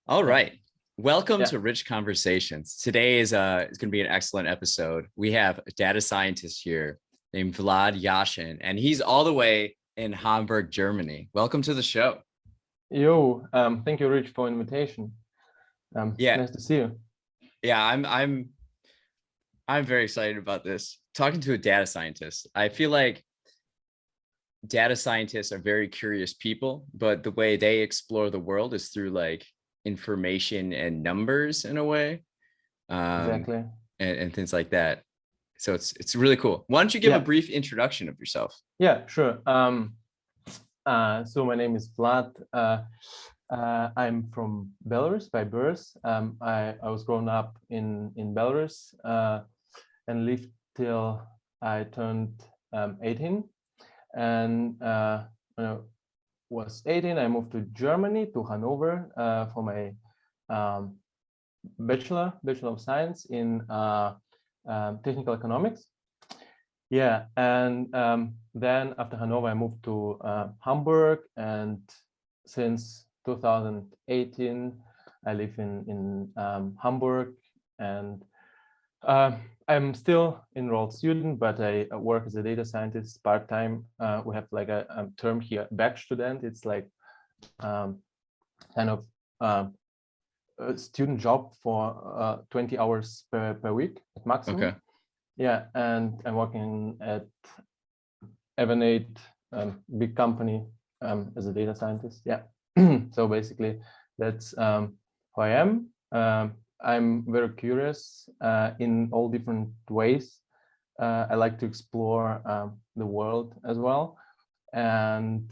All right. Welcome Yeah. to Rich Conversations. Today is going to be an excellent episode. We have a data scientist here named Vlad Yashin, and he's all the way in Hamburg, Germany. Welcome to the show. Yo, thank you, Rich, for invitation. Yeah, Nice to see you. yeah, I'm very excited about this. Talking to a data scientist. I feel like data scientists are very curious people, but the way they explore the world is through like information and numbers in a way. Um, Exactly. and things like that. So it's really cool. Why don't you give a Yeah, brief introduction of yourself? yeah, sure. So my name is Vlad. I'm from Belarus by birth. I was grown up in Belarus and lived till I turned 18. And when I was 18, I moved to Germany, to Hanover, for my um, Bachelor of Science in technical economics. Yeah, and then after Hanover, I moved to Hamburg, and since 2018, I live in Hamburg, and I'm still enrolled student, but I work as a data scientist part-time. We have like a term here, batch student. It's like kind of a student job for 20 hours per week at maximum. Okay. Yeah, and I'm working at Evanate, big company, as a data scientist. Yeah. So basically, that's who I am. I'm very curious in all different ways. I like to explore the world as well. And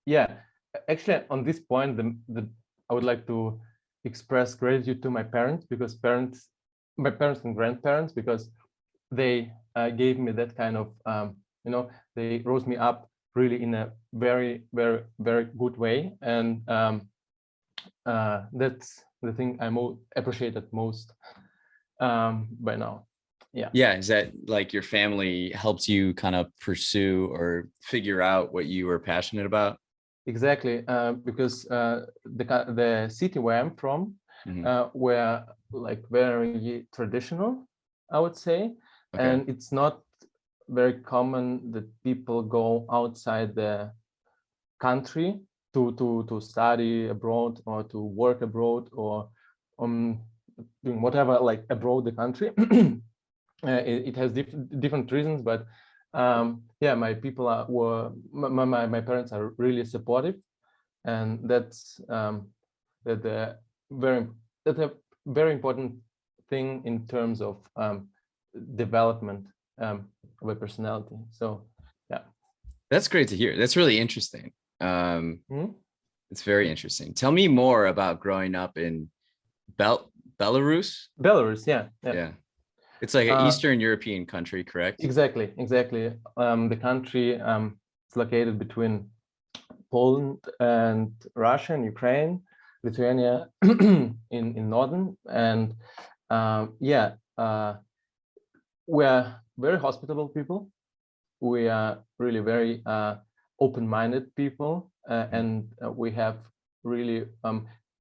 yeah, actually, on this point, I would like to express gratitude to my parents, because my parents and grandparents, because they gave me that kind of they rose me up really in a very, very, very good way, and that's the thing I appreciated most by now. Yeah. Yeah. Is that like your family helped you kind of pursue or figure out what you were passionate about? Exactly, because the city where I'm from Mhm. were like very traditional, I would say, Okay. and it's not very common that people go outside the country to study abroad or to work abroad or doing whatever like abroad the country. It has different reasons, but yeah, my people were my parents are really supportive, and that's that very that's a very important thing in terms of development of a personality. So yeah. That's great to hear. That's really interesting. Mhm. It's very interesting. Tell me more about growing up in Belarus. Belarus, yeah, yeah. Yeah. It's like an Eastern European country, correct? Exactly. The country is located between Poland and Russia and Ukraine, Lithuania in northern, and yeah, we are very hospitable people. We are really very open-minded people, and we have really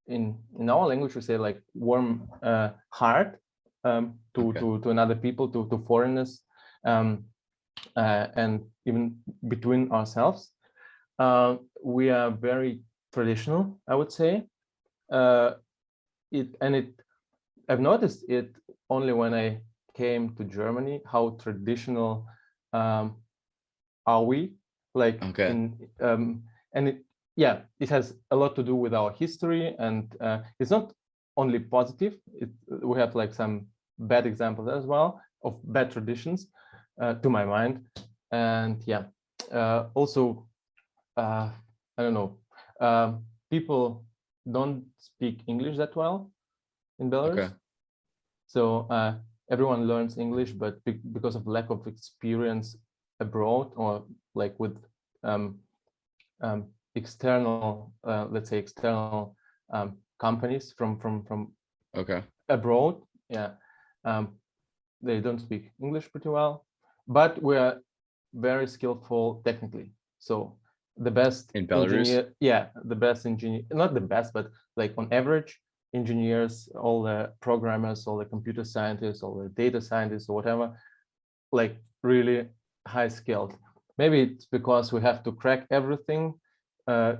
in our language we say like warm heart Okay. to another people, to foreigners, and even between ourselves. We are very traditional, I would say. Uh, it I've noticed it only when I came to Germany, how traditional um, are we, like Okay. in and it, yeah, it has a lot to do with our history, and it's not only positive. We have like some bad examples as well of bad traditions, to my mind. And yeah, also I don't know, people don't speak English that well in Okay. Belarus. So everyone learns English, but because of lack of experience abroad, or like with um, external, let's say external companies from Okay. abroad, yeah, um, they don't speak English pretty well. But we're very skillful technically. So the best In Belarus? engineer, yeah, the best engineer, not the best, but like on average, engineers, all the programmers, all the computer scientists, all the data scientists or whatever, like really high skilled. Maybe it's because we have to crack everything,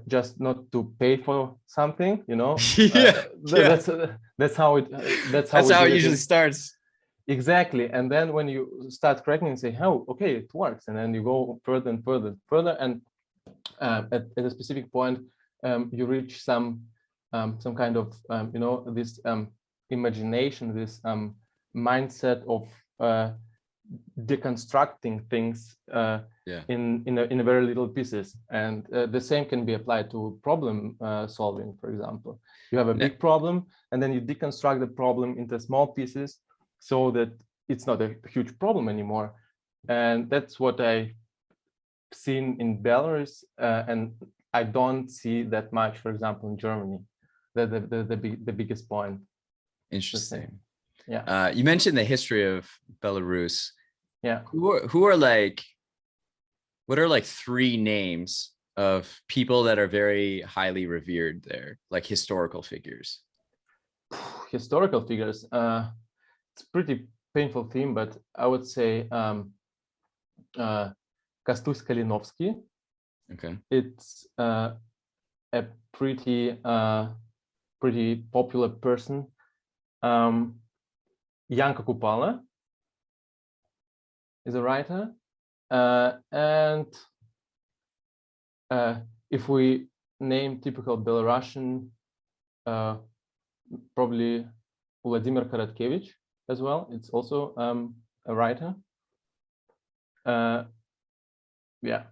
just not to pay for something, you know. Yeah, yeah. That's how it That's we how did it it usually starts. exactly. And then when you start cracking and say, oh, okay, it works, and then you go further and further and further, and at a specific point, you reach some kind of you know, this imagination, this mindset of deconstructing things Yeah. in a very little pieces, and the same can be applied to problem solving. For example, you have a Ne- big problem, and then you deconstruct the problem into small pieces so that it's not a huge problem anymore. And that's what I seen in Belarus, and I don't see that much, for example, in Germany. The biggest point. Interesting. Yeah. You mentioned the history of Belarus. Yeah. Who are like, what are like three names of people that are very highly revered there, like historical figures? Historical figures. It's a pretty painful theme, but I would say Kastus Kalinowski. Okay. It's a pretty pretty popular person. Janka Kupala is a writer, and if we name typical Belarusian, probably Vladimir Karatkevich as well. It's also a writer. Yeah,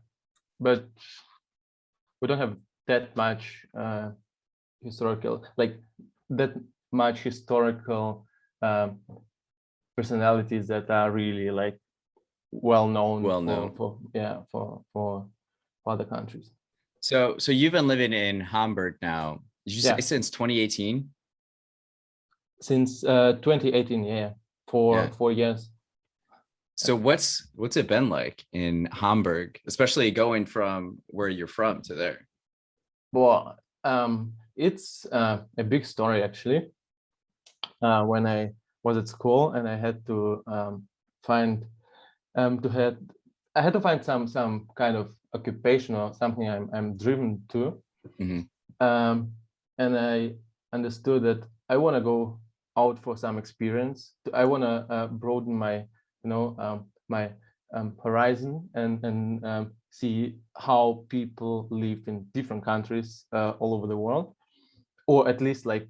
but we don't have that much historical, like that much historical personalities that are really like well known for other countries. So you've been living in Hamburg now. Did you say since 2018? Since 2018, yeah, for 4 years. So what's it been like in Hamburg, especially going from where you're from to there? Well, it's a big story actually. When I was at school and I had to find I had to find some kind of occupation or something I'm driven to. And I understood that I want to go out for some experience. I want to broaden my, you know, my horizon and see how people live in different countries all over the world, or at least like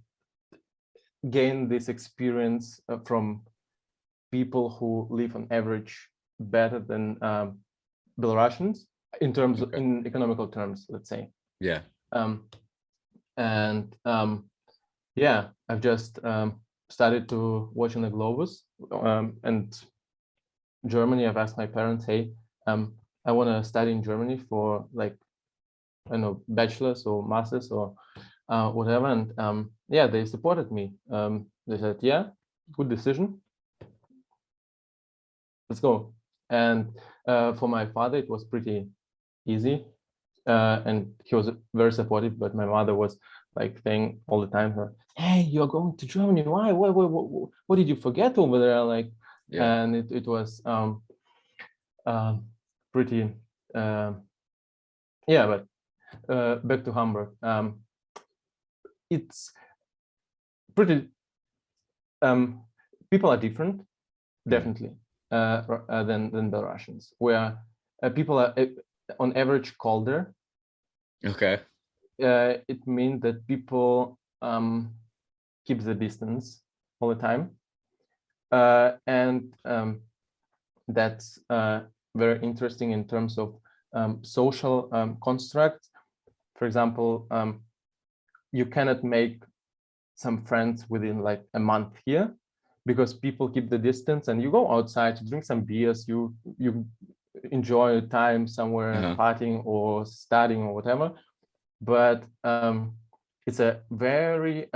gain this experience from people who live on average better than Belarusians in terms of, in economical terms, let's say. Yeah. Yeah, I've just started to watch on the Globus, and Germany. I've asked my parents, hey, I want to study in Germany for like, I don't know, bachelor's or master's or whatever. And yeah, they supported me. They said, yeah, good decision. Let's go. And for my father, it was pretty easy. And he was very supportive, but my mother was like saying all the time, hey, you're going to Germany. Why? What did you forget over there? Like, and it was pretty, yeah, but back to Hamburg. It's pretty, people are different, definitely, than Belarusians, where people are on average colder. Okay. It means that people keep the distance all the time, and that's very interesting in terms of social constructs. For example, you cannot make some friends within like a month here, because people keep the distance, and you go outside to drink some beers, you enjoy time somewhere, partying or studying or whatever. But it's a very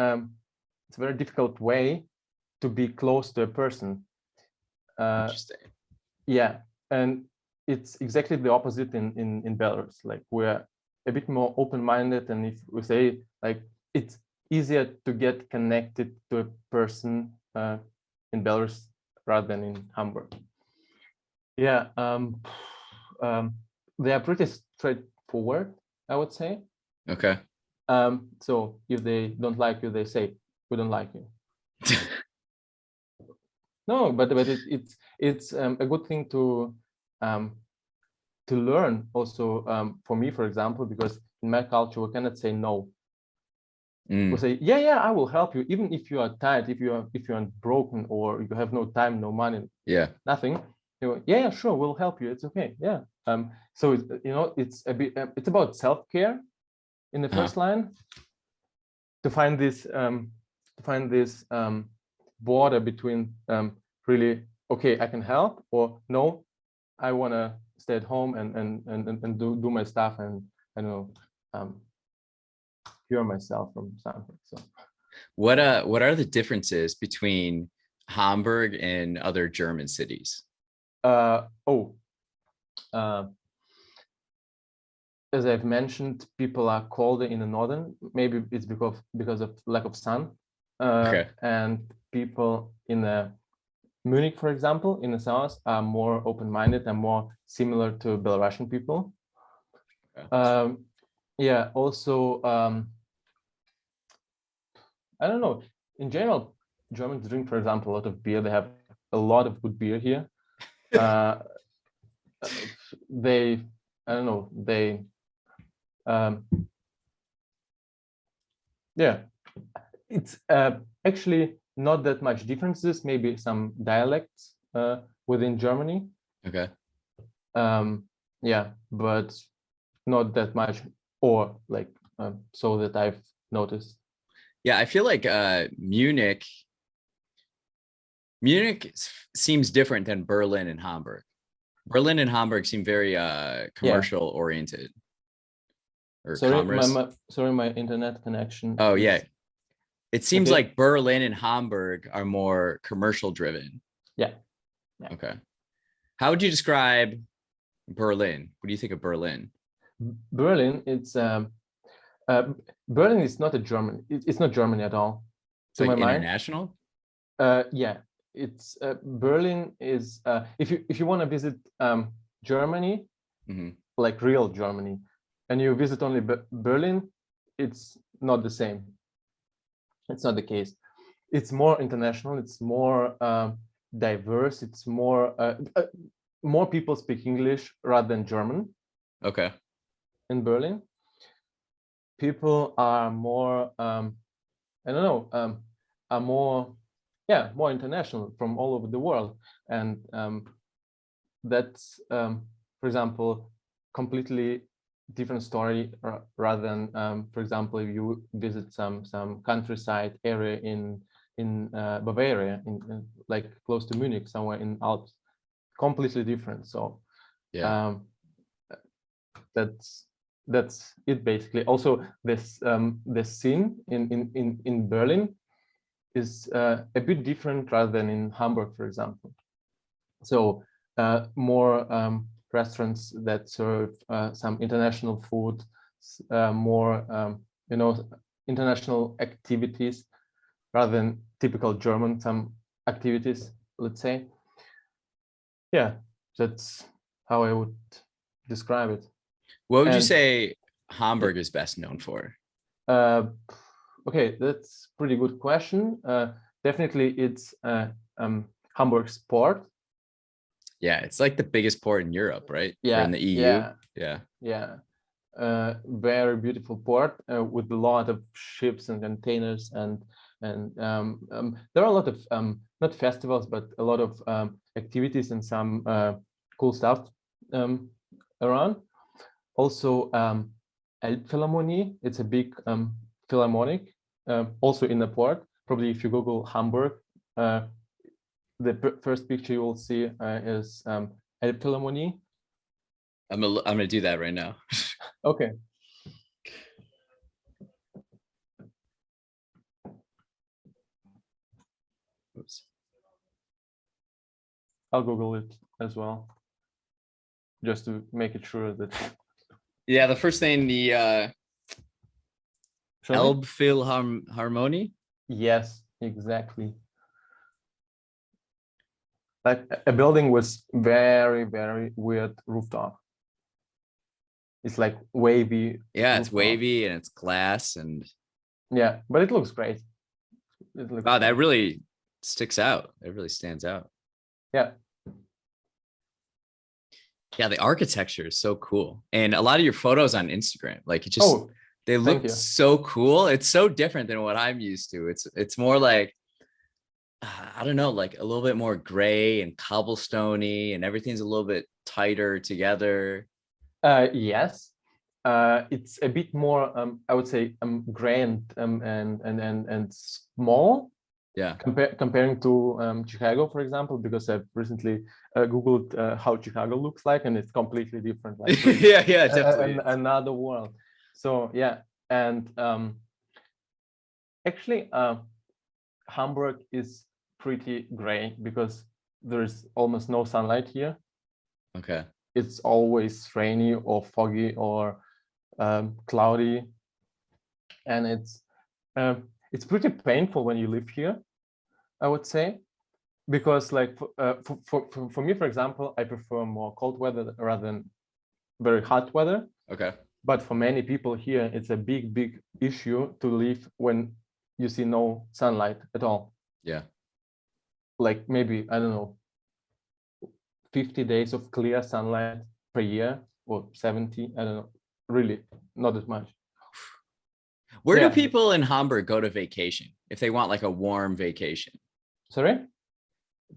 difficult way to be close to a person. Interesting. Yeah, and it's exactly the opposite in Belarus. Like, where a bit more open-minded, and if we say like it's easier to get connected to a person in Belarus rather than in Hamburg. Yeah, they are pretty straightforward, I would say. Okay. So if they don't like you, they say we don't like you. No, but it's a good thing to learn also, for me, for example, because in my culture we cannot say no. We say yeah, I will help you, even if you are tired, if you are broken, or you have no time, no money, nothing. You go, yeah, sure, we'll help you. It's okay. Yeah. So it's a bit it's about self-care in the first line, to find this border between really, okay, I can help, or no, I want to stay at home and do my stuff, and I don't know, cure myself from something. So what are the differences between Hamburg and other German cities? As I've mentioned, people are colder in the northern. Maybe it's because of lack of sun. Okay. And people in Munich, for example, in the south, are more open-minded and more similar to Belarusian people. Okay. Yeah. Also, I don't know. In general, Germans drink, for example, a lot of beer. They have a lot of good beer here. They, I don't know. They, yeah. It's actually not that much differences. Maybe some dialects within Germany. Okay. Yeah, but not that much, or like so that I've noticed. Yeah, I feel like Munich seems different than Berlin and Hamburg. Berlin and Hamburg seem very commercial oriented. Or sorry, my internet connection. Oh yeah, it seems like Berlin and Hamburg are more commercial driven. Yeah. Okay. How would you describe Berlin? What do you think of Berlin? Berlin, it's Berlin is not a German. It's not Germany at all. It's like international. Yeah, it's Berlin is if you want to visit Germany, like real Germany, and you visit only Berlin, it's not the same. It's not the case. It's more international. It's more diverse. It's more people speak English rather than German. Okay. In Berlin, people are more I don't know, are more international, from all over the world, and that's for example completely different story rather than for example if you visit some countryside area in Bavaria, in like close to Munich, somewhere in Alps. Completely different. So yeah, that's it basically. Also, this the scene in Berlin is a bit different rather than in Hamburg, for example. So more restaurants that serve some international food, more international activities rather than typical German some activities, let's say. Yeah, that's how I would describe it. What would you say Hamburg is best known for? Okay, that's a pretty good question. Definitely, it's Hamburg's port. Yeah, it's like the biggest port in Europe, right? Yeah, or in the EU. Yeah. Very beautiful port with a lot of ships and containers, and there are a lot of not festivals, but a lot of activities and some cool stuff around. Also, Elbphilharmonie, it's a big philharmonic, also in the port. Probably if you Google Hamburg, the first picture you will see is Elbphilharmonie. I'm gonna do that right now. Okay. Oops. I'll Google it as well, just to make it sure that Yeah, the first thing, the Show me. Elbphilharmonie. Yes, exactly. Like a building with very, very weird rooftop. It's like wavy Yeah, it's rooftop. wavy and it's glass, and Yeah, but it looks great. It looks wow, great. that really sticks out. It really stands out. Yeah. Yeah, the architecture is so cool. And a lot of your photos on Instagram, like it just Oh, they thank look you. so cool. It's so different than what I'm used to. It's more like I don't know, like a little bit more gray and cobblestoney, and everything's a little bit tighter together. Yes. It's a bit more, I would say, gray and small Yeah. comparing to Chicago, for example, because I've recently Googled how Chicago looks like, and it's completely different, like really Yeah, yeah, definitely. another world. So yeah, and actually, Hamburg is pretty gray because there's almost no sunlight here. Okay. It's always rainy or foggy or cloudy, and it's pretty painful when you live here, I would say, because like for me, for example, I prefer more cold weather rather than very hot weather. Okay. But for many people here, it's a big issue to live when you see no sunlight at all. Yeah. Like maybe, I don't know, 50 days of clear sunlight per year or 70, I don't know, really not as much. Where do Yeah. people in Hamburg go to vacation if they want like a warm vacation? Sorry?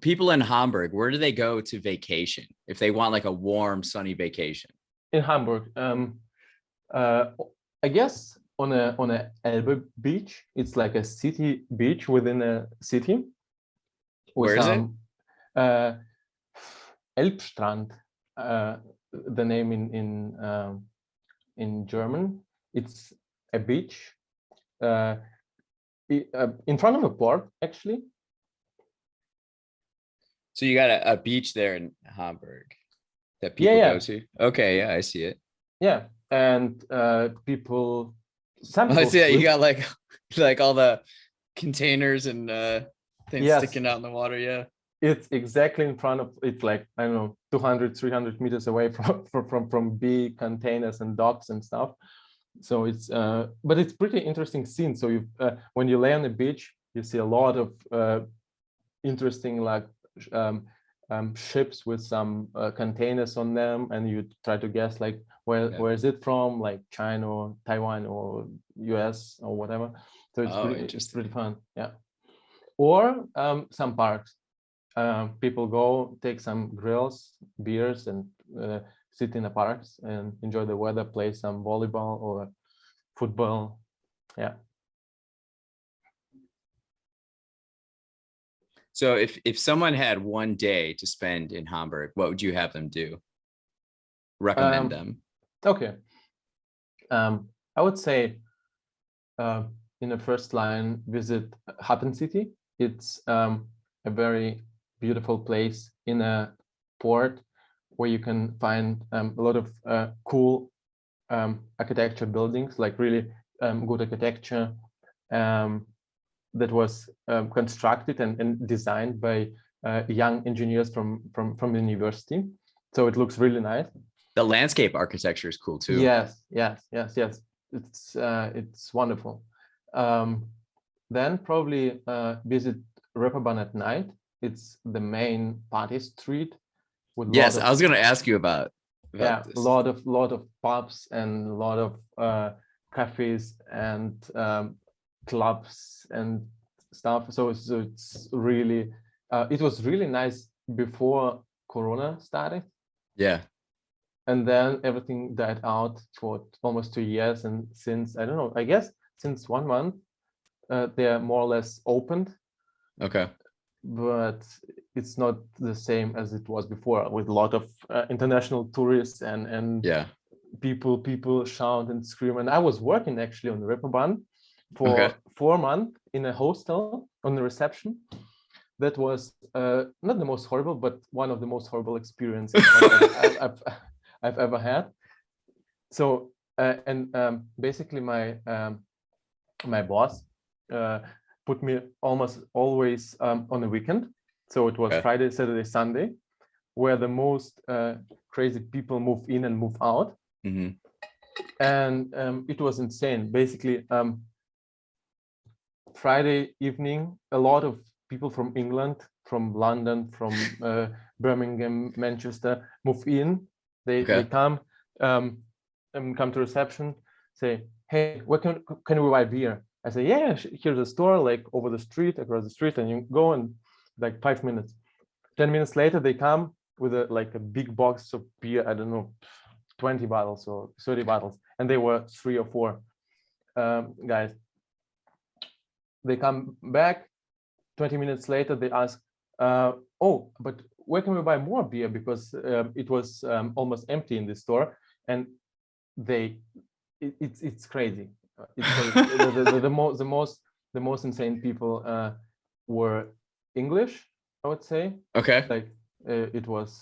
People in Hamburg, where do they go to vacation if they want like a warm, sunny vacation? In Hamburg, uh, I guess on a Elbe beach, it's like a city beach within a city with Where is it? some Elbstrand, the name in German. It's a beach in front of a port, actually. So you got a beach there in Hamburg that Yeah, people go yeah, to. Okay, yeah, I see it. yeah. And some I people see that you swim. got like all the containers and things Yes, sticking out in the water. Yeah. it's exactly in front of, it's like, I don't know, 200, 300 meters away from big containers and docks and stuff. So it's but it's pretty interesting scene. So you when you lay on the beach, you see a lot of interesting like um, ships with some containers on them, and you try to guess like Yeah. where is it from, like China or Taiwan or US or whatever. So Oh, it's interesting. pretty fun. Yeah. Or some parks. People go take some grills, beers, and sit in the parks and enjoy the weather, play some volleyball or football. Yeah. So if someone had one day to spend in Hamburg, what would you have them do? Recommend Um, them. okay. I would say in the first line, visit Happen City. It's a very beautiful place in a port where you can find a lot of cool architecture buildings, like really good architecture that was constructed and designed by young engineers from the university. So it looks really nice. The landscape architecture is cool too. Yes, yes, yes, yes. It's wonderful. Um, then probably visit Reeperbahn at night. It's the main party street with a lot Yes, of, I was gonna ask you about yeah, this. lot of pubs and a lot of cafes and clubs and stuff. So it's really it was really nice before Corona started, Yeah. and then everything died out for almost 2 years. And since, I don't know, I guess since 1 month, they're more or less opened, Okay. but it's not the same as it was before, with a lot of international tourists and Yeah. people shout and scream. And I was working actually on the Reeperbahn Okay. for 4 months in a hostel on the reception. That was not the most horrible, but one of the most horrible experiences I've ever had. So and basically my boss put me almost always on the weekend. So it was Okay. Friday, Saturday, Sunday, where the most crazy people move in and move out. Mm-hmm. And it was insane. Basically, Friday evening, a lot of people from England, from London, from Birmingham, Manchester move in. They come come to reception, say, hey, where can we buy beer? I say, yeah, here's a store like over the street, across the street, and you go and like 5 minutes. 10 minutes later, they come with a big box of beer. I don't know, 20 bottles or 30 bottles, and they were 3 or 4 guys. They come back 20 minutes later. They ask, oh, but where can we buy more beer? Because it was almost empty in the store, and it's crazy. It's crazy. The most insane people were English, I would say. Okay. Like it was.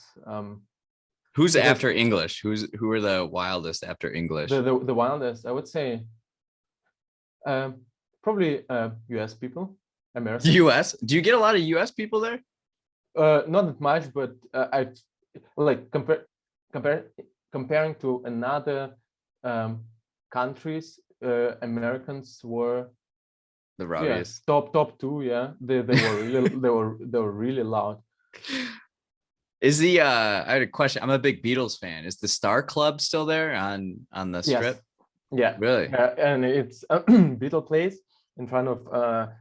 Who's It was after English? Who are the wildest after English? the wildest, I would say. Probably US people, Americans. US? Do you get a lot of US people there? Not that much, but I like comparing to another countries. Americans were The rowdiest. top 2. Yeah, they were really they were really loud. Is the I had a question. I'm a big Beatles fan. Is the Star Club still there on the strip? Yes. Yeah. Really? And it's Beatle Place in front of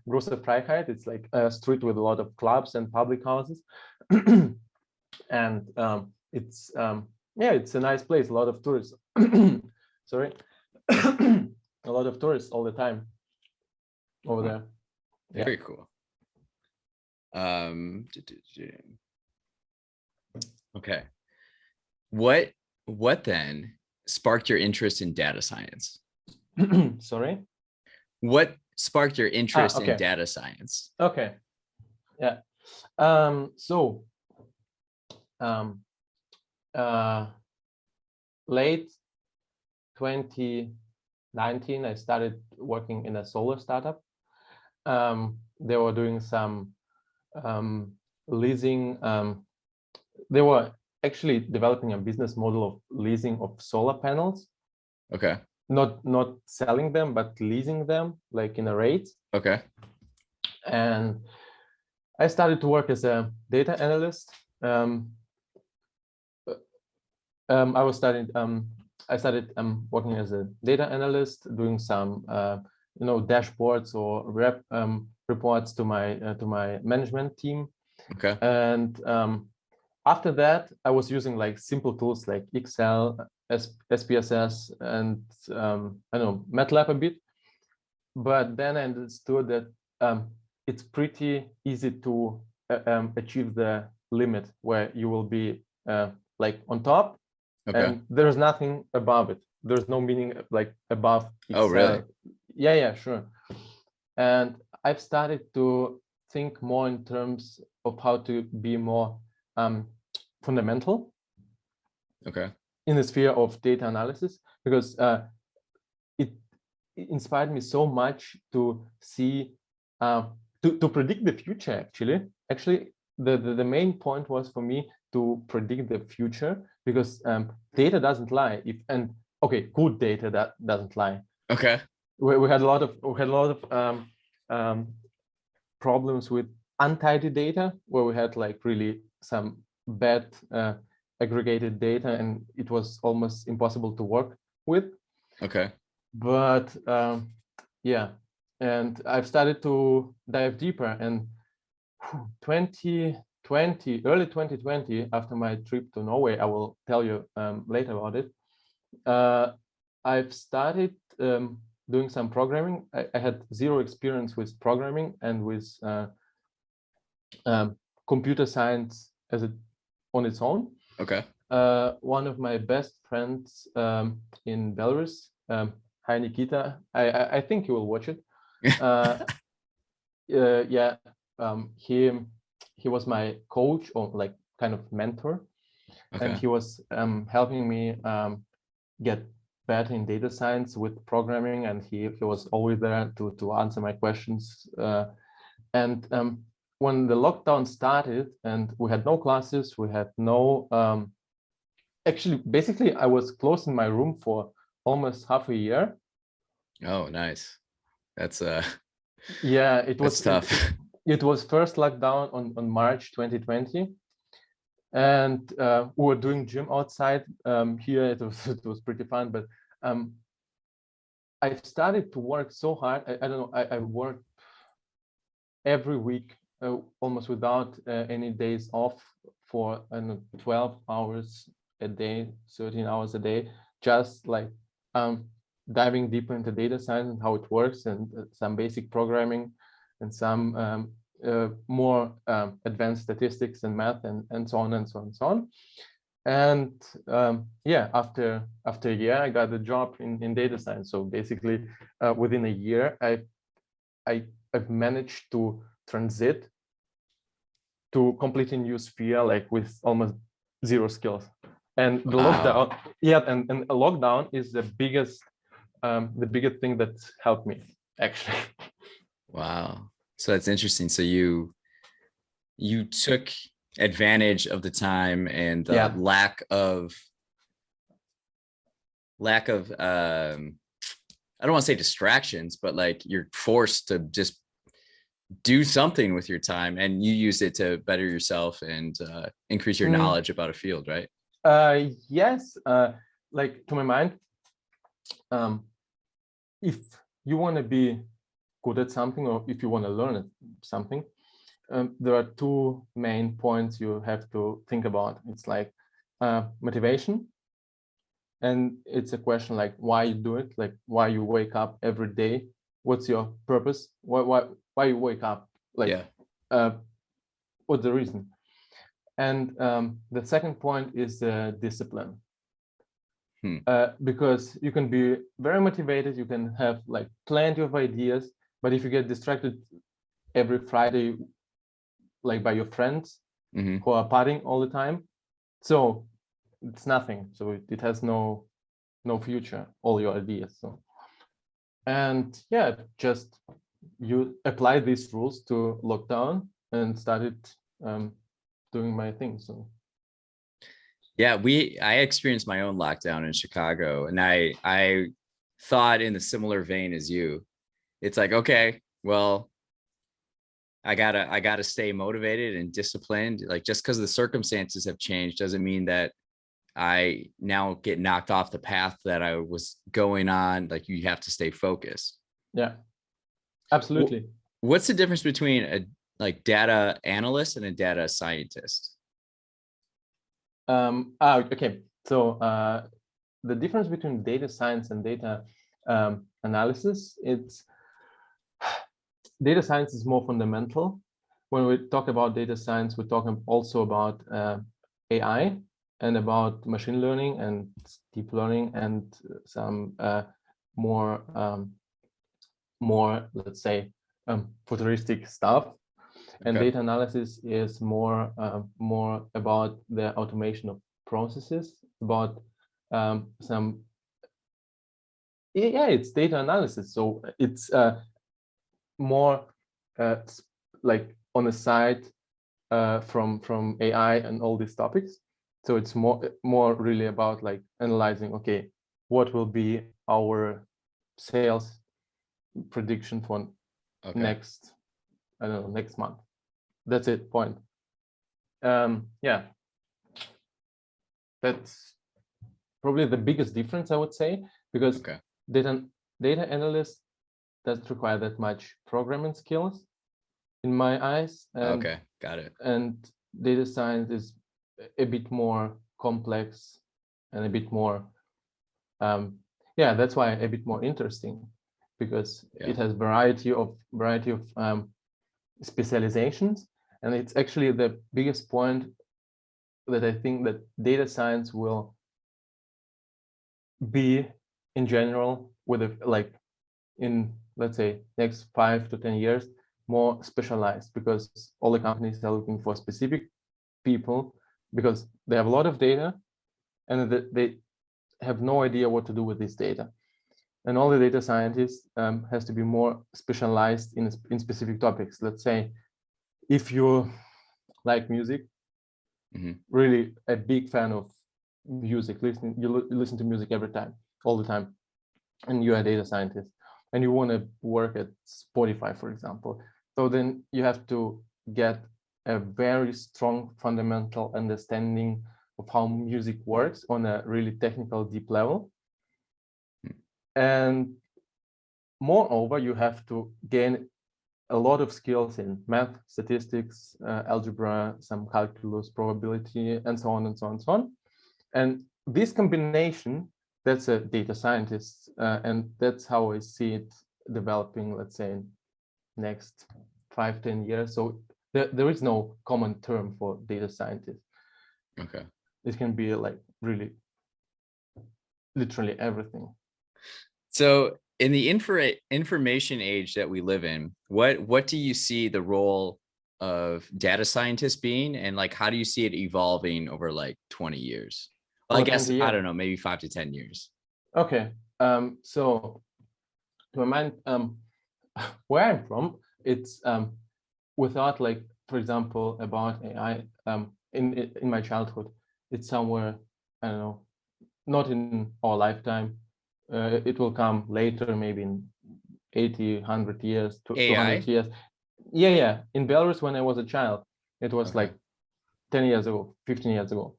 Große Freiheit. It's like a street with a lot of clubs and public houses. And it's it's a nice place. A lot of tourists. Sorry. A lot of tourists all the time over there. Very cool. Okay. What then sparked your interest in data science? Sorry? What sparked your interest okay. in data science? Okay. Yeah. So late 2019, I started working in a solar startup. They were doing some leasing. They were actually developing a business model of leasing of solar panels. Okay. Not selling them, but leasing them, like in a rate. Okay. And I started to work as a data analyst. I started working as a data analyst, doing some dashboards or reports to my management team. Okay. And after that, I was using like simple tools like Excel, SPSS, and I know MATLAB a bit. But then I understood that it's pretty easy to achieve the limit where you will be like on top, and there's nothing above it. There's no meaning like above Excel. Oh, really? Yeah, sure. And I've started to think more in terms of how to be more fundamental. Okay. In the sphere of data analysis, because it inspired me so much to see to predict the future. Actually the main point was for me to predict the future, because data doesn't lie. Good data that doesn't lie. Okay. We had a lot of problems with untidy data, where we had like really some bad aggregated data, and it was almost impossible to work with. Okay. But yeah, and I've started to dive deeper. And 2020, early 2020, after my trip to Norway, I will tell you later about it. I've started doing some programming. I had zero experience with programming and with computer science on its own. Okay. One of my best friends in Belarus, hi Nikita, I think you will watch it. He was my coach, or like kind of mentor. Okay. And he was helping me get better in data science with programming, and he was always there to answer my questions. And when the lockdown started and we had no classes, we had no, actually, basically, I was closed in my room for almost half a year. Oh, nice. That's Yeah, it was tough. It was first lockdown on March 2020. And we were doing gym outside. Here it was pretty fun, but I started to work so hard. I don't know, I worked every week, almost without any days off, for, I don't know, 12 hours a day, 13 hours a day, just like diving deeper into data science and how it works, and some basic programming, and some more advanced statistics and math, and so on and so on and so on. And yeah, after a year, I got a job in data science. So basically, within a year, I've managed to transit to completely new sphere, like with almost zero skills. And the lockdown, yeah, and a lockdown is the biggest thing that helped me, actually. Wow. So that's interesting. So you took advantage of the time and the Yeah. lack of I don't want to say distractions, but like you're forced to just do something with your time, and you use it to better yourself and increase your knowledge about a field, right? Yes. Like, to my mind, if you want to be good at something, or if you want to learn something, there are two main points you have to think about. It's like motivation, and it's a question like why you do it, like why you wake up every day, what's your purpose, why you wake up, like, yeah. What's the reason. And the second point is discipline. Because you can be very motivated, you can have like plenty of ideas, but if you get distracted every Friday, like by your friends who are partying all the time, so it's nothing. So it has no future, all your ideas. So, and yeah, just you apply these rules to lockdown and started doing my thing. So yeah, I experienced my own lockdown in Chicago, and I thought in a similar vein as you. It's like, okay, well, I gotta stay motivated and disciplined. Like, just because the circumstances have changed doesn't mean that I now get knocked off the path that I was going on. Like, you have to stay focused. Yeah, absolutely. What's the difference between a data analyst and a data scientist? Okay, so the difference between data science and data analysis, it's data science is more fundamental. When we talk about data science, we're talking also about AI and about machine learning and deep learning and some more, let's say, futuristic stuff. And data analysis is more about the automation of processes, about some, yeah, it's data analysis. So it's more like on the side from AI and all these topics. So it's more really about like analyzing, okay, what will be our sales prediction for next, I don't know, next month. That's it, point. Yeah, that's probably the biggest difference, I would say, because data analyst doesn't require that much programming skills in my eyes. And, got it. And data science is a bit more complex and a bit more, yeah, that's why a bit more interesting, because it has variety of specializations. And it's actually the biggest point that I think that data science will be in general, with like in, let's say, next 5 to 10 years, more specialized, because all the companies are looking for specific people, because they have a lot of data, and have no idea what to do with this data. And all the data scientists has to be more specialized in specific topics. Let's say if you like music, really a big fan of music, you listen to music every time, all the time, and you're a data scientist and you want to work at Spotify, for example. So then you have to get a very strong fundamental understanding of how music works on a really technical, deep level. And moreover, you have to gain a lot of skills in math, statistics, algebra, some calculus, probability, and so on and so on and so on. And this combination, that's a data scientist, and that's how I see it developing, let's say, in next 5-10 years. So there is no common term for data scientist. Okay. It can be like really, literally everything. So in the information age that we live in, what do you see the role of data scientists being, and like how do you see it evolving over like 20 years? Well, I guess I don't know, maybe 5 to 10 years. Okay. So to my mind, where I'm from, it's without, like, for example, about AI, in my childhood, it's somewhere, I don't know, not in our lifetime. It will come later, maybe in 80, 100 years, 200 years. Yeah. In Belarus, when I was a child, it was like 10 years ago, 15 years ago.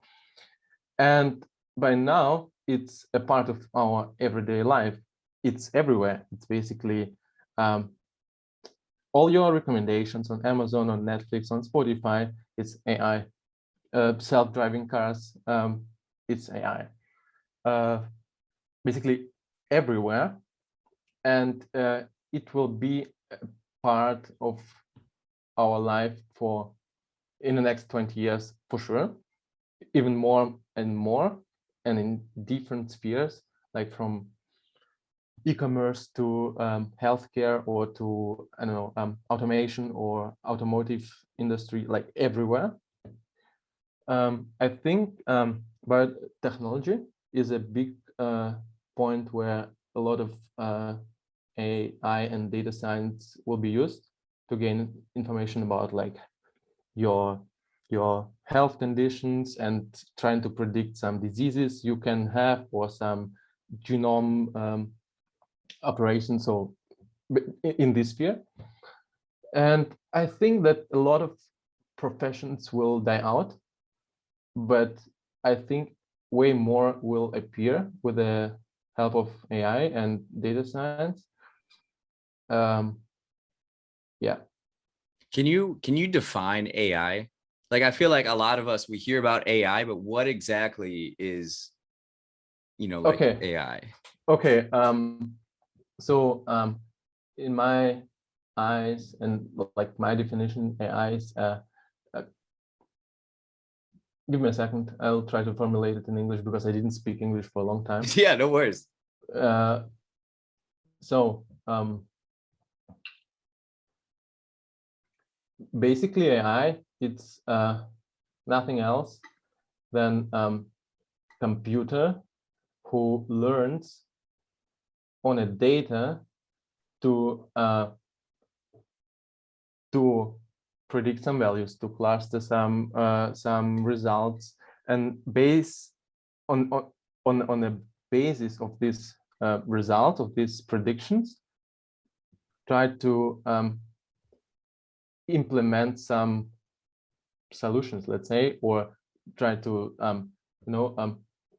And by now, it's a part of our everyday life. It's everywhere. It's basically all your recommendations on Amazon, on Netflix, on Spotify, it's AI. Self-driving cars, it's AI. Basically everywhere. And it will be a part of our life in the next 20 years, for sure, even more and more, and in different spheres, like from e-commerce to healthcare, or to, I don't know, automation or automotive industry, like everywhere. I think biotechnology is a big point where a lot of AI and data science will be used to gain information about like your health conditions and trying to predict some diseases you can have, or some genome operations, so in this sphere. And I think that a lot of professions will die out, but I think way more will appear with the help of AI and data science. Yeah. Can you define AI? Like, I feel like a lot of us, we hear about AI, but what exactly is, like AI? Okay. So in my eyes, and like my definition, AI is give me a second. I'll try to formulate it in English because I didn't speak English for a long time. Yeah, no worries. So basically AI, it's nothing else than computer who learns on a data to predict some values, to cluster some results, and based on the basis of this result of these predictions, try to implement some solutions, let's say, or try to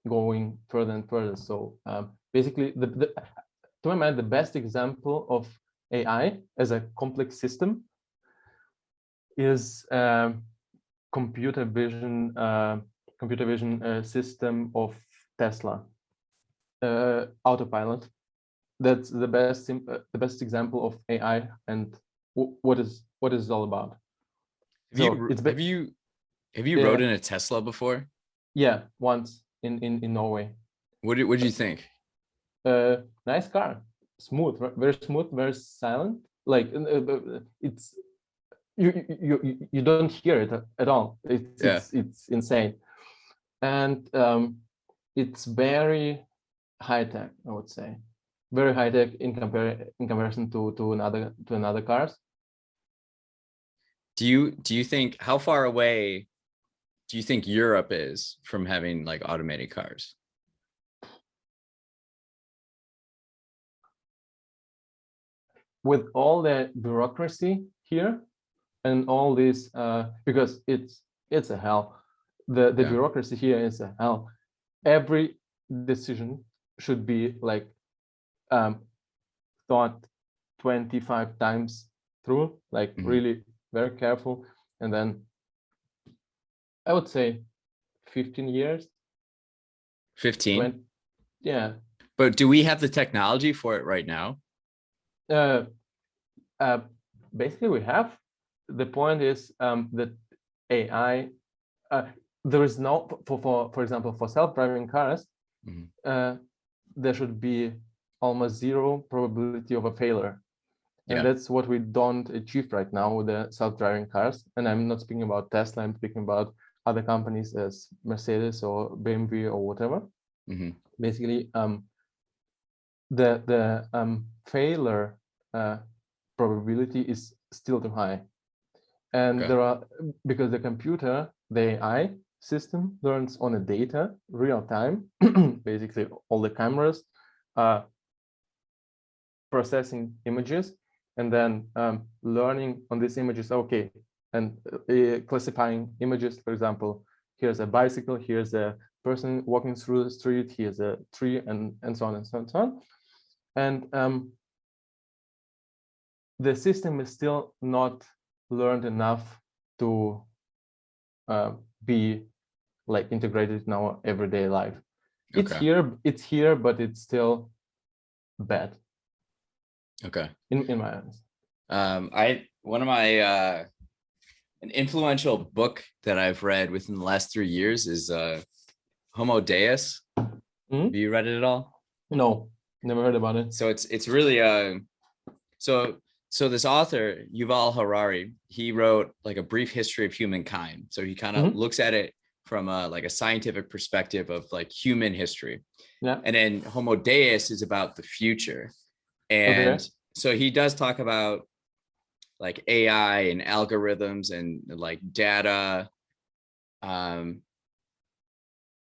going further and further. So basically, to my mind, the best example of AI as a complex system is computer vision system of Tesla, autopilot. That's the best example of AI and what is it all about. Have you rode in a Tesla before? Yeah, once in Norway. What did you think? Nice car, smooth, very silent. Like it's you don't hear it at all. It's insane, and it's very high tech, I would say, very high tech in comparison to another cars. Do you think, how far away do you think Europe is from having like automated cars? With all the bureaucracy here and all this, because it's a hell. The Yeah. bureaucracy here is a hell. Every decision should be like thought 25 times through, like Mhm. really very careful. And then I would say 15 years, 15. 20, yeah. But do we have the technology for it right now? Uh, Basically, we have. The point is that AI, there is no, for example, for self-driving cars, there should be almost zero probability of a failure. And Yeah. that's what we don't achieve right now with the self-driving cars. And I'm not speaking about Tesla, I'm speaking about other companies as Mercedes or BMW or whatever. Basically, the failure probability is still too high. And Okay. there are, because the computer, the AI system learns on the data real time, basically all the cameras processing images and then learning on these images, okay, and classifying images. For example, here's a bicycle, here's a person walking through the street, here's a tree, and so on and so on and so on. And the system is still not learned enough to be like integrated in our everyday life. It's here, but it's still bad. Okay. In my eyes. One of my an influential book that I've read within the last 3 years is Homo Deus. Have you read it at all? No, never heard about it. So it's really so this author, Yuval Harari, he wrote like a brief history of humankind. So he kind of looks at it from like a scientific perspective of like human history. Yeah. And then Homo Deus is about the future. And so he does talk about like AI and algorithms and like data. And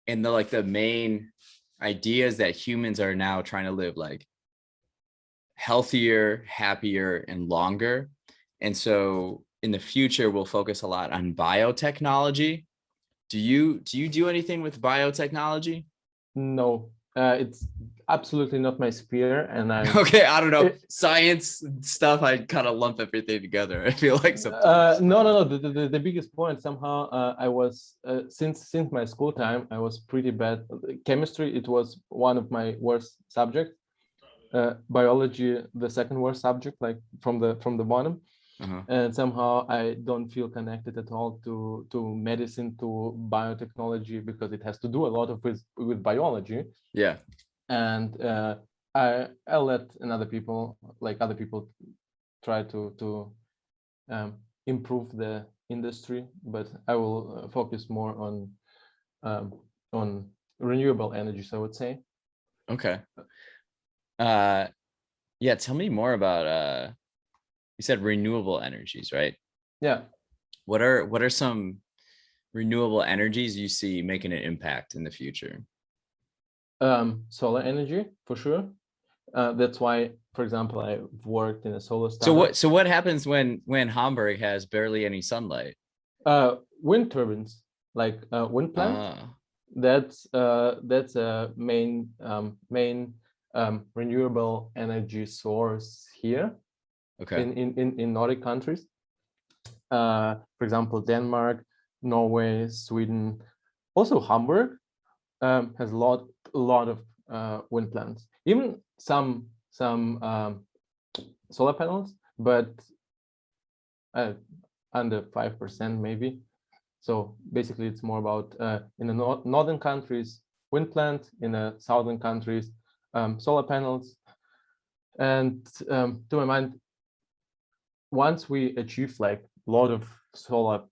the main ideas that humans are now trying to live like healthier, happier, and longer. And so in the future, we'll focus a lot on biotechnology. Do you do anything with biotechnology? No, it's absolutely not my sphere, and I okay, I don't know, science stuff. I kind of lump everything together. I feel like sometimes. No. The biggest point somehow I was since my school time I was pretty bad. Chemistry, it was one of my worst subjects. Biology, the second worst subject, like from the bottom. And somehow I don't feel connected at all to medicine, to biotechnology, because it has to do a lot of with biology. Yeah. And I let other people try to improve the industry, but I will focus more on renewable energies, I would say. Okay. Yeah, tell me more about you said renewable energies, right? Yeah. What are some renewable energies you see making an impact in the future? Solar energy, for sure. That's why, for example, I've worked in a solar startup. So what happens when Hamburg has barely any sunlight? Wind turbines, like wind plant. That's a main renewable energy source here. Okay. In Nordic countries. For example, Denmark, Norway, Sweden, also Hamburg has a lot of wind plants. Even some solar panels, but under 5% maybe. So basically, it's more about in the northern countries, wind plant, in the southern countries, solar panels. And to my mind, once we achieve like a lot of solar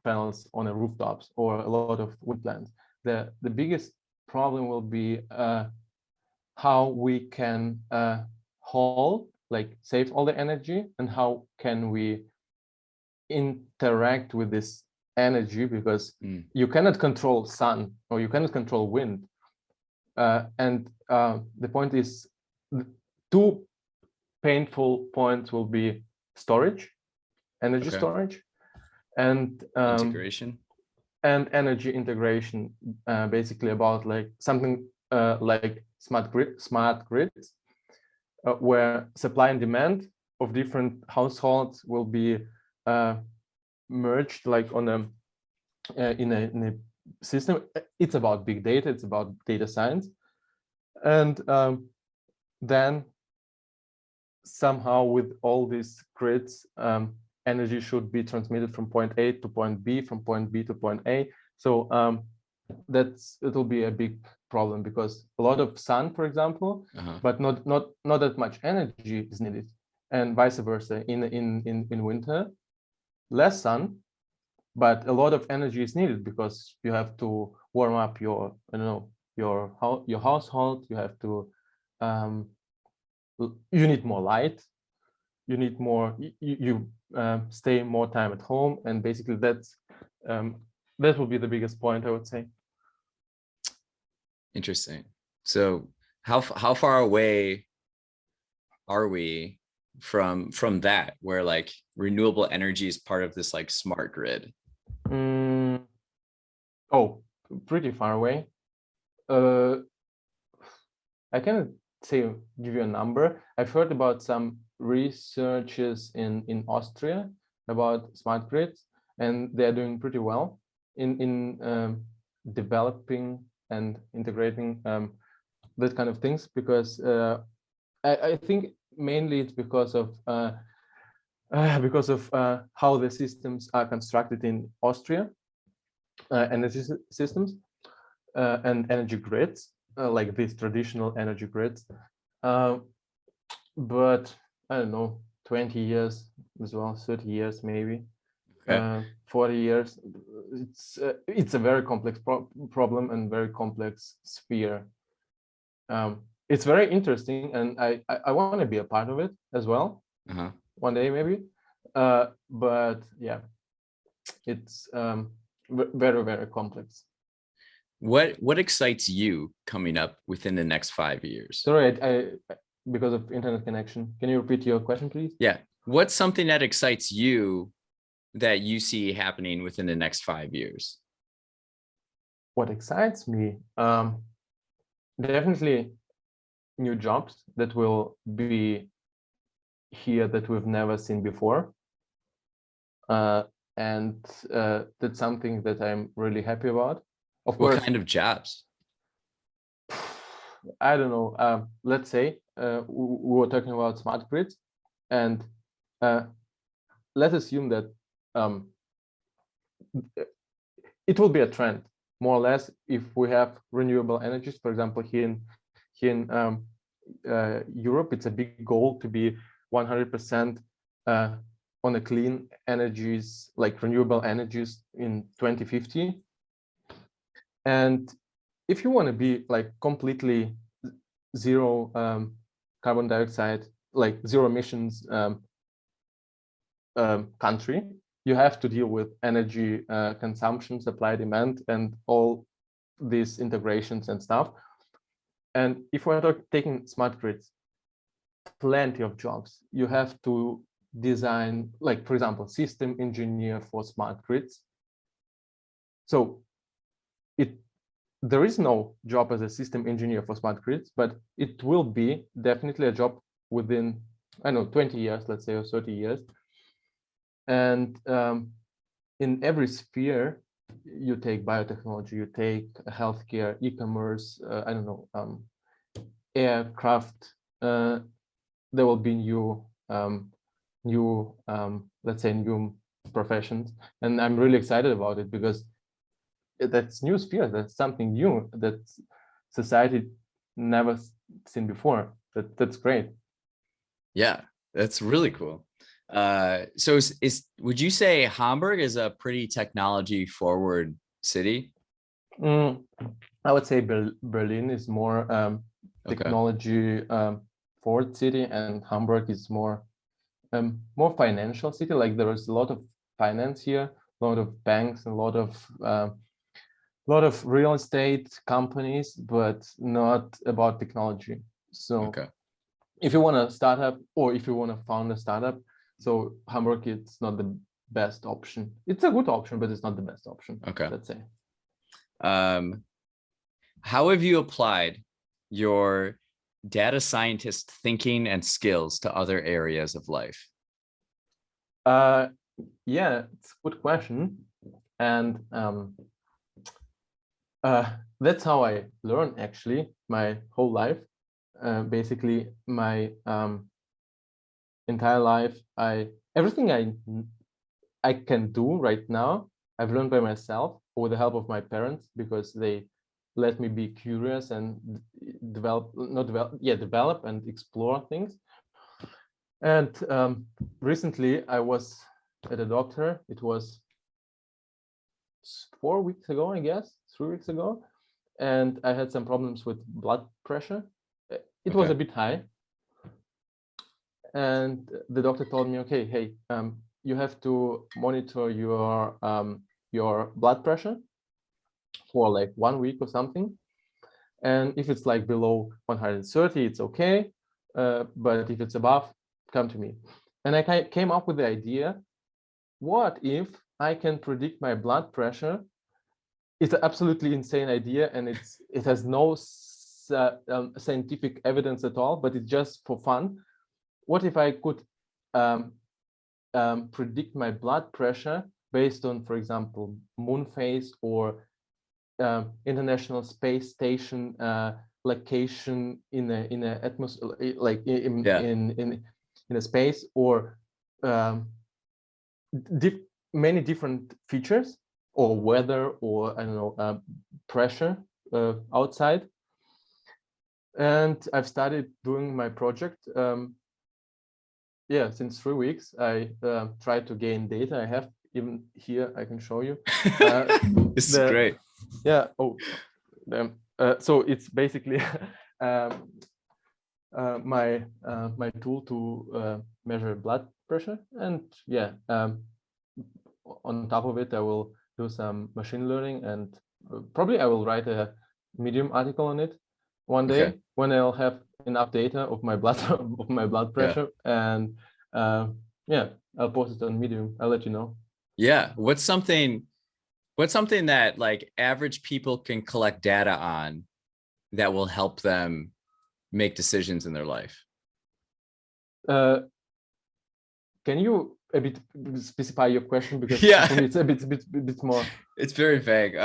panels on the rooftops or a lot of wind plants, the biggest problem will be how we can hold, like save all the energy, and how can we interact with this energy, because you cannot control sun or you cannot control wind. And the point is, two painful points will be storage, energy storage, and integration, and energy integration, basically about like something like smart grids, where supply and demand of different households will be merged, like on a in a system. It's about big data, it's about data science, and then somehow with all these grids, energy should be transmitted from point A to point B, from point B to point A. So it'll be a big problem, because a lot of sun, for example, but not that much energy is needed, and vice versa. In winter, less sun, but a lot of energy is needed, because you have to warm up your, your household. You have to you need more light, you need more, you stay more time at home, and basically that's that will be the biggest point, I would say. Interesting. So how far away are we from that, where like renewable energy is part of this like smart grid? Oh, pretty far away. I cannot give you a number. I've heard about some researches in Austria about smart grids, and they're doing pretty well in developing and integrating that kind of things, because I think mainly it's because of how the systems are constructed in Austria, energy systems and energy grids, like these traditional energy grids. But I don't know, 20 years as well, 30 years maybe, 40 years. It's a very complex problem and very complex sphere. It's very interesting, and I want to be a part of it as well, one day maybe. But yeah, it's very, very complex. What excites you coming up within the next 5 years? Sorry, I because of internet connection. Can you repeat your question, please? Yeah. What's something that excites you that you see happening within the next 5 years? What excites me? Definitely new jobs that will be here that we've never seen before. And that's something that I'm really happy about. Of course. What kind of jobs? I don't know. Let's say we were talking about smart grids, and let's assume that it will be a trend, more or less, if we have renewable energies. For example, here in Europe, it's a big goal to be 100% on the clean energies, like renewable energies, in 2050. And if you want to be like completely zero carbon dioxide, like zero emissions country, you have to deal with energy consumption, supply, demand, and all these integrations and stuff. And if we're taking smart grids, plenty of jobs. You have to design, like, for example, system engineer for smart grids. So there is no job as a system engineer for smart grids, but it will be definitely a job within, I don't know, 20 years, let's say, or 30 years. And in every sphere, you take biotechnology, you take healthcare, e-commerce, I don't know, aircraft, there will be new, let's say, new professions. And I'm really excited about it, because that's new sphere, that's something new that society never seen before. That's great. Yeah, that's really cool. So would you say Hamburg is a pretty technology forward city? I would say Berlin is more Okay. technology forward city, and Hamburg is more financial city. Like there is a lot of finance here, a lot of banks, a lot of real estate companies, but not about technology. So Okay. if you want to start up, or if you want to found a startup, so Hamburg, it's not the best option. It's a good option, but it's not the best option. Okay. Let's say. How have you applied your data scientist thinking and skills to other areas of life? Yeah, it's a good question. And that's how I learn actually my whole life. Basically, my entire life, everything I can do right now, I've learned by myself or with the help of my parents, because they let me be curious and develop and explore things. And recently I was at a doctor. It was 4 weeks ago, I guess, 3 weeks ago, and I had some problems with blood pressure. It was a bit high, and the doctor told me, okay, hey, you have to monitor your blood pressure for like 1 week or something, and if it's like below 130, it's okay, but if it's above, come to me. And I came up with the idea, what if I can predict my blood pressure? It's an absolutely insane idea, and it has no scientific evidence at all, but it's just for fun. What if I could predict my blood pressure based on, for example, moon phase or International Space Station location in a atmosphere, like in a space, or many different features, or weather, or I don't know, pressure outside. And I've started doing my project. Yeah, since 3 weeks. I try to gain data. I have even here, I can show you. This is great. Yeah. Oh, so it's basically my tool to measure blood pressure. And yeah, on top of it, I will do some machine learning, and probably I will write a Medium article on it one day when I'll have enough data of my blood pressure. And yeah, I'll post it on Medium. I'll let you know. Yeah. What's something that like average people can collect data on that will help them make decisions in their life? Can you a bit specify your question, because for me it's a bit more. It's very vague.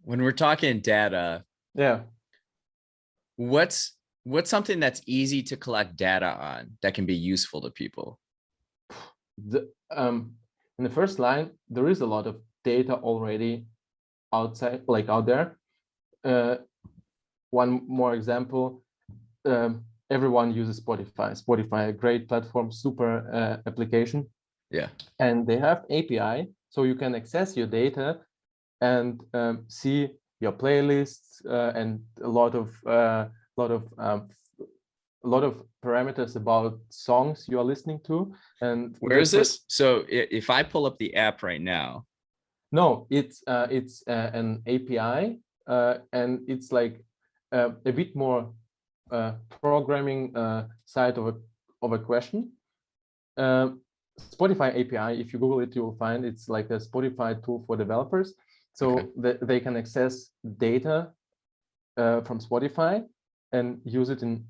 When we're talking data, what's something that's easy to collect data on that can be useful to people? In the first line, there is a lot of data already outside, like out there. One more example, everyone uses Spotify, a great platform, super application. Yeah. And they have API, so you can access your data and see your playlists and a lot of parameters about songs you are listening to. And where is this? So if I pull up the app right now. No, it's an API, and it's like a bit more programming side of a question. Spotify API, if you Google it, you will find it's like a Spotify tool for developers. So they can access data from Spotify and use it in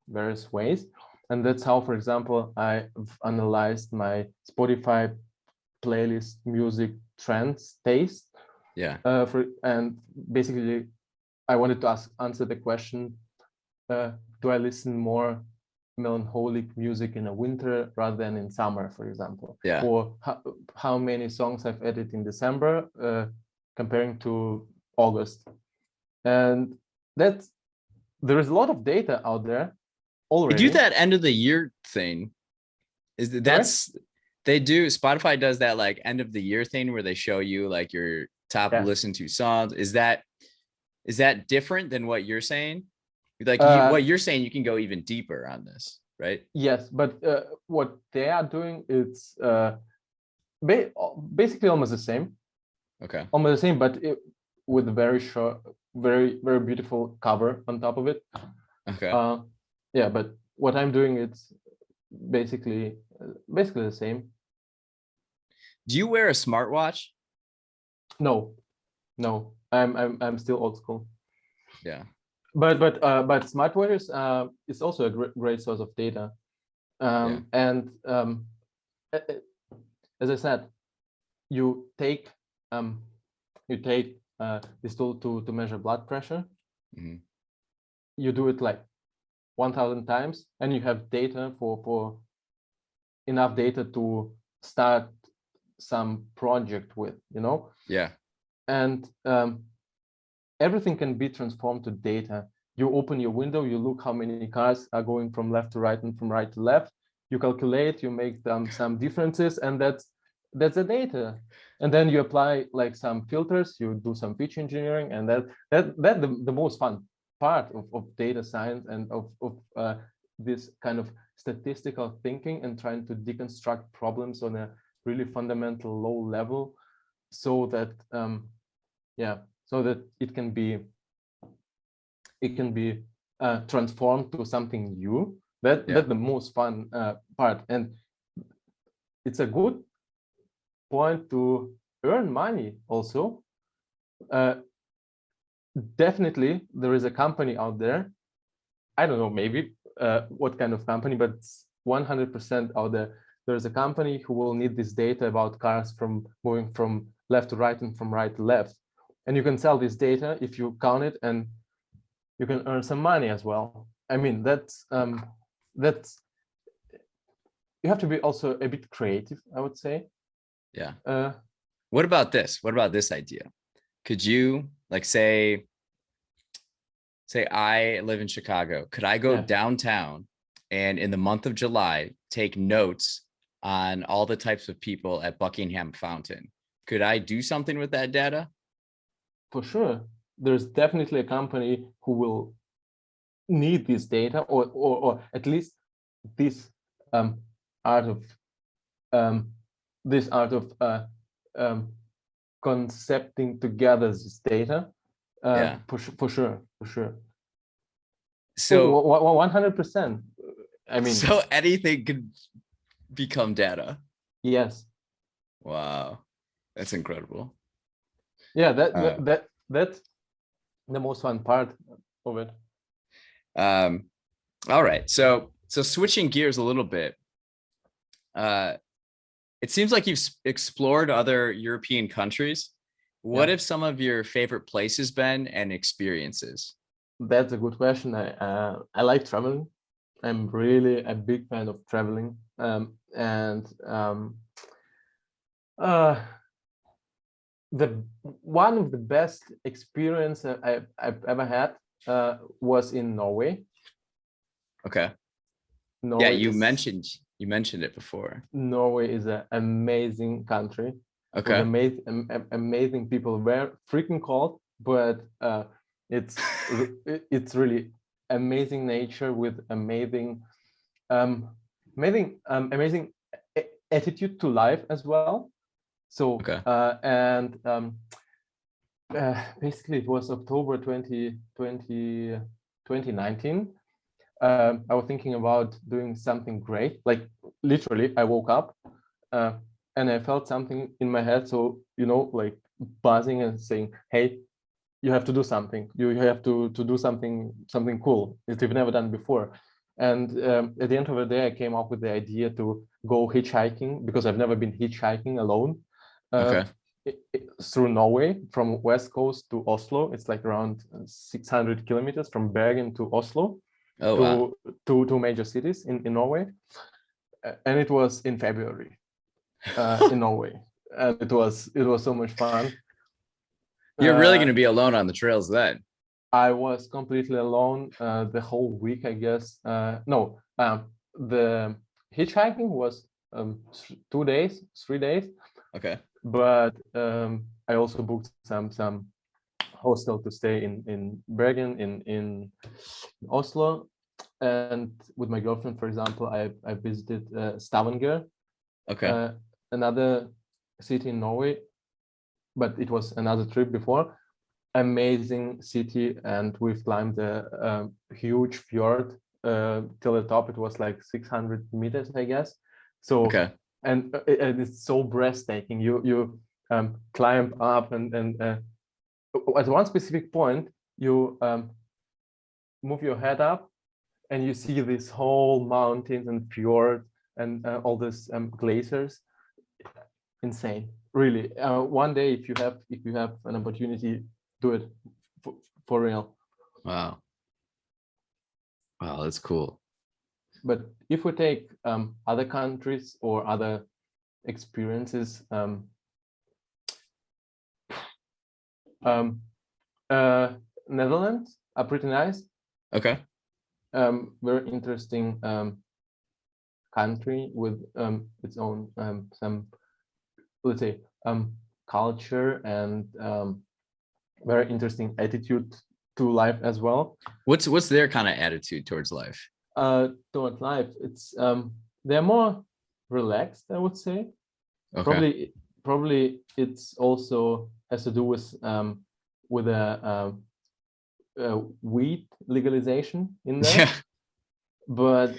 various ways. And that's how, for example, I've analyzed my Spotify playlist music trends taste. And basically, I wanted to answer the question, do I listen more melancholic music in the winter rather than in summer, for example? Or how many songs I've added in December comparing to August. And there is a lot of data out there already. They do that end of the year thing. Spotify does that like end of the year thing where they show you like your top listened to songs. Is that Is that different than what you're saying? Like what you're saying, you can go even deeper on this, right? Yes, but what they are doing, it's basically almost the same. Okay. Almost the same, but with a very short, very, very beautiful cover on top of it. Okay. Yeah, but what I'm doing, it's basically the same. Do you wear a smartwatch? No, I'm still old school. Yeah. But smartwatches is also a great source of data. Yeah. And as I said, you take this tool to measure blood pressure. Mhm. You do it like 1,000 times, and you have data for enough data to start some project with, you know. Yeah. And everything can be transformed to data. You open your window, you look how many cars are going from left to right and from right to left. You calculate, you make some differences, and that's the data. And then you apply like some filters, you do some feature engineering, and that the most fun part of data science and of this kind of statistical thinking and trying to deconstruct problems on a really fundamental low level, so that so that it can be transformed to something new. That's the most fun part, and it's a good point to earn money also. Definitely there is a company out there, I don't know maybe what kind of company, but 100% out there, there's a company who will need this data about cars from moving from left to right and from right to left, and you can sell this data if you count it, and you can earn some money as well. I mean, that's you have to be also a bit creative, I would say. Yeah. What about this? What about this idea? Could you like say I live in Chicago. Could I go downtown and in the month of July take notes on all the types of people at Buckingham Fountain? Could I do something with that data? For sure. There's definitely a company who will need this data, or at least this art of concepting together this data. For sure. So 100%. I mean, so anything could become data. Yes. Wow, that's incredible. Yeah, that's the most fun part of it. All right, so switching gears a little bit. It seems like you've explored other European countries. What have some of your favorite places been and experiences? That's a good question. I like traveling. I'm really a big fan of traveling, and the one of the best experience I've ever had was in Norway. Okay. Norway, yeah, you mentioned it before. Norway is an amazing country. Okay. With amazing people. Very freaking cold, but it's really amazing nature with amazing attitude to life as well. So and basically it was October 2019. I was thinking about doing something great. Like literally, I woke up and I felt something in my head. So, you know, like buzzing and saying, hey, you have to do something. You have to do something cool that you've never done before. And at the end of the day, I came up with the idea to go hitchhiking, because I've never been hitchhiking alone. Through Norway, from West Coast to Oslo. It's like around 600 kilometers from Bergen to Oslo. Two major cities in Norway. And it was in February in Norway. And it was so much fun. You're really going to be alone on the trails then? I was completely alone the whole week, I guess. No, the hitchhiking was 2 days, 3 days. Okay. But I also booked some hostel to stay in Bergen, in Oslo, and with my girlfriend, for example, I visited Stavanger, Okay. another city in Norway, but it was another trip before. Amazing city, and we climbed a huge fjord till the top. It was like 600 meters, I guess. So Okay. and it's so breathtaking. You climb up, and at one specific point you move your head up, and you see this whole mountains and fjord and all these glaciers. Insane, really. One day, if you have an opportunity, do it for real. Wow. Wow, that's cool. But if we take other countries or other experiences, Netherlands are pretty nice. Okay. Very interesting country with its own some, let's say, culture and very interesting attitude to life as well. What's their kind of attitude towards life? Toward life, it's they're more relaxed, I would say. Okay. Probably it's also has to do with a weed legalization in there. Yeah. But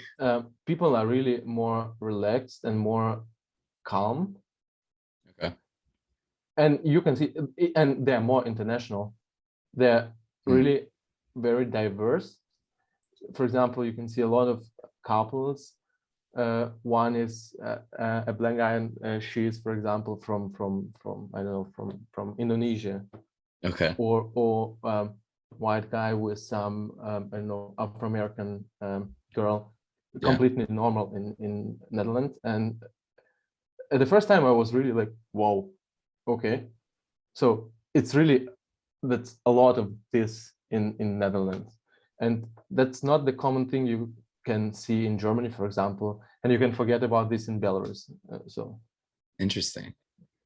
people are really more relaxed and more calm. Okay. And you can see, and they're more international. They're really very diverse. For example, you can see a lot of couples. One is a black guy, and she is, for example, from I don't know, from Indonesia. Okay. Or white guy with some I don't know, Afro-American girl, completely normal in Netherlands. And at the first time I was really like, whoa, okay. So it's really, that's a lot of this in Netherlands, and that's not the common thing you can see in Germany, for example, and you can forget about this in Belarus. So Interesting.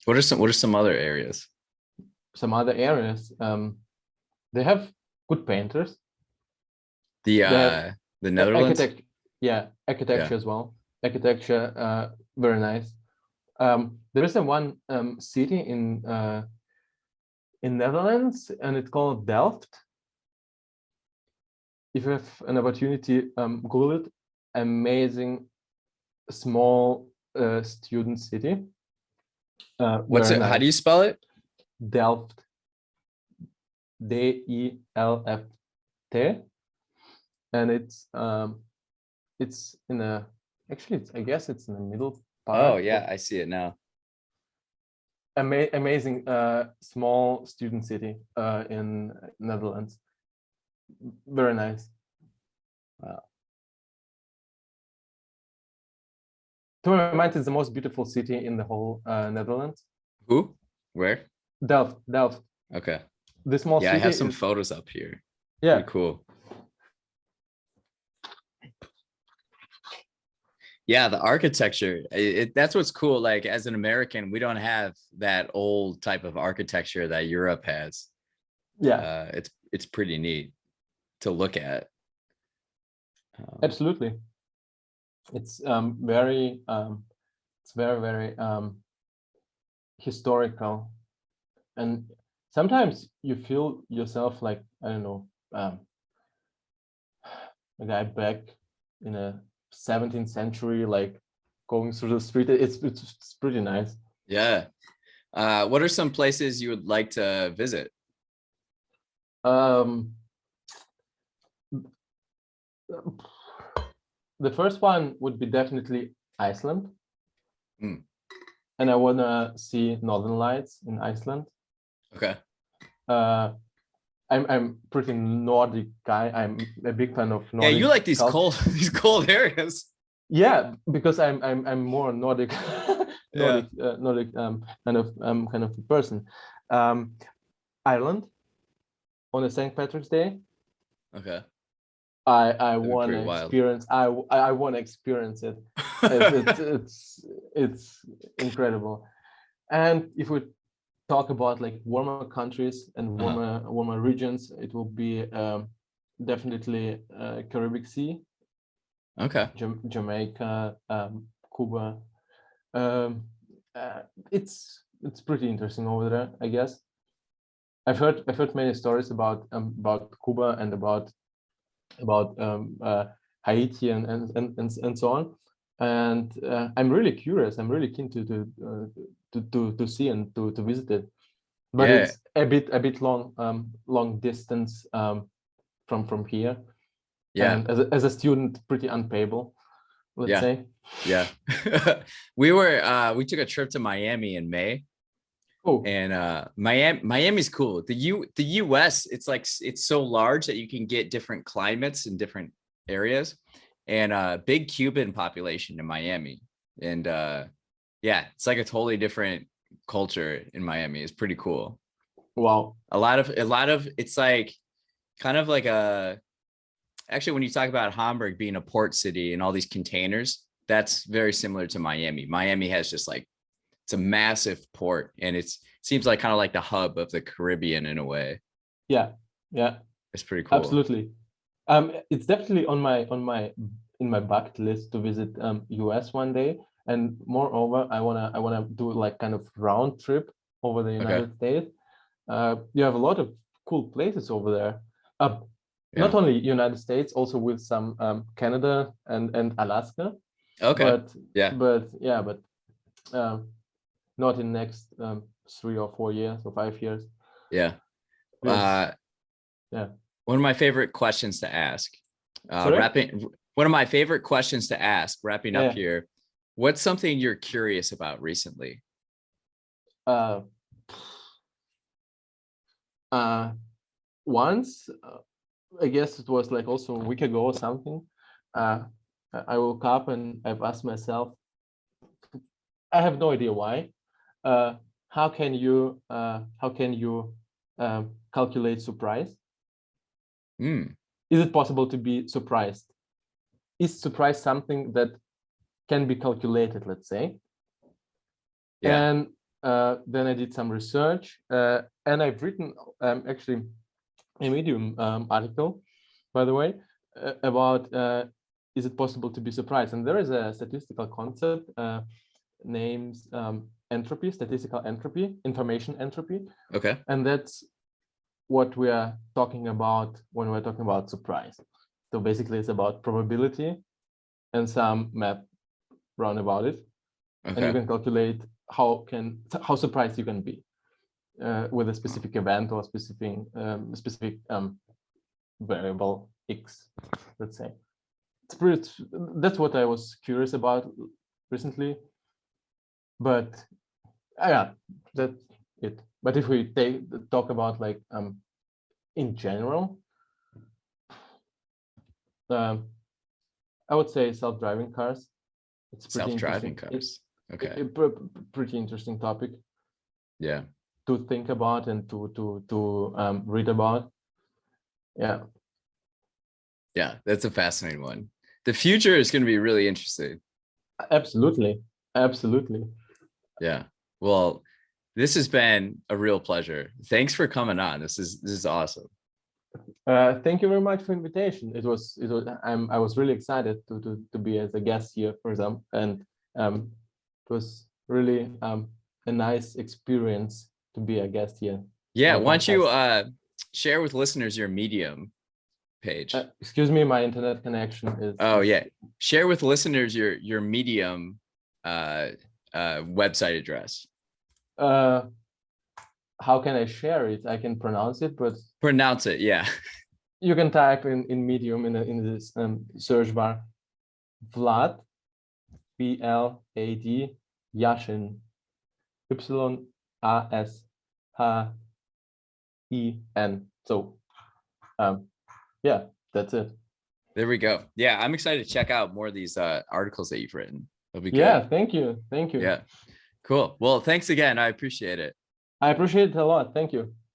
What are some other areas? some other areas, they have good painters. The Netherlands? Architecture, yeah, architecture Yeah. as well. Architecture, very nice. There is a one city in Netherlands, and it's called Delft. If you have an opportunity, Google it. Amazing, small student city. What's it? How do you spell it? Delft. Delft. And it's in a, actually I guess it's in the middle part. Oh yeah, I see it now. Amazing small student city in Netherlands. Very nice. Wow. To my mind, it's the most beautiful city in the whole Netherlands. Who? Where? Delft. Okay. The small Yeah, city. I have some photos up here. Yeah. Pretty cool. Yeah, the architecture, that's what's cool. Like as an American, we don't have that old type of architecture that Europe has. Yeah. It's pretty neat to look at. Absolutely. It's very historical, and sometimes you feel yourself like, I don't know, a guy back in a 17th century, like going through the street. It's pretty nice. Yeah. What are some places you would like to visit? The first one would be definitely Iceland. Mm. And I want to see Northern Lights in Iceland. Okay. I'm pretty Nordic guy. I'm a big fan of Nordic. Yeah, you like these culture. these cold areas. Yeah, because I'm more Nordic, Yeah. Nordic kind of person. Ireland on a St. Patrick's Day. Okay. I want to experience. I want to experience it. It's incredible. And if we talk about like warmer countries and warmer regions, it will be definitely Caribbean Sea. Okay. Jamaica, Cuba. Um, it's pretty interesting over there, I guess. I've heard many stories about Cuba and about Haiti and so on. And I'm really curious. I'm really keen to see and to visit it. But Yeah. it's a bit long distance from here. Yeah. And as a student, pretty unpayable, let's say. Yeah. We took a trip to Miami in May. Oh. And Miami's cool. The US, it's so large that you can get different climates in different areas, and big Cuban population in Miami. And yeah, it's like a totally different culture in Miami. It's pretty cool. Wow. A lot of it's like kind of like actually, when you talk about Hamburg being a port city and all these containers, that's very similar to Miami. Miami has just like, it's a massive port, and it seems like kind of like the hub of the Caribbean in a way. Yeah. It's pretty cool. Absolutely. It's definitely in my bucket list to visit US one day. And moreover, I wanna do like kind of round trip over the United States. You have a lot of cool places over there. Not only United States, also with some Canada and Alaska. But not in next 3 or 4 years or 5 years. Yeah. One of my favorite questions to ask. One of my favorite questions to ask, wrapping up here. What's something you're curious about recently? Once, I guess it was like also a week ago or something. I woke up and I've asked myself, I have no idea why. How can you calculate surprise? Is it possible to be surprised? Is surprise something that can be calculated, let's say? And then I did some research, and I've written actually a Medium article, by the way, about is it possible to be surprised? And there is a statistical concept named entropy, statistical entropy, information entropy. Okay. And that's what we are talking about when we're talking about surprise. So basically it's about probability and some math round about it. And you can calculate how surprised you can be with a specific event or specific variable X, let's say. That's what I was curious about recently. But yeah, that's it. But if we talk about like in general, I would say self-driving cars. It's pretty self-driving cars. Okay. Pretty interesting topic. Yeah. To think about and to read about. Yeah. Yeah, that's a fascinating one. The future is going to be really interesting. Absolutely. Yeah. Well, this has been a real pleasure. Thanks for coming on. This is awesome. Thank you very much for the invitation. I was really excited to be as a guest here, for example, and it was really a nice experience to be a guest here. Yeah, why don't you share with listeners your Medium page? Excuse me, my internet connection is. Oh yeah, share with listeners your Medium website address. How can I share it? I can pronounce it, but pronounce it. Yeah. You can type in Medium in this search bar, Vlad, VLAD, Yashin, YASHIN. So, yeah, that's it. There we go. Yeah, I'm excited to check out more of these articles that you've written. It'll be good. Yeah, thank you. Yeah, cool. Well, thanks again. I appreciate it. I appreciate it a lot. Thank you.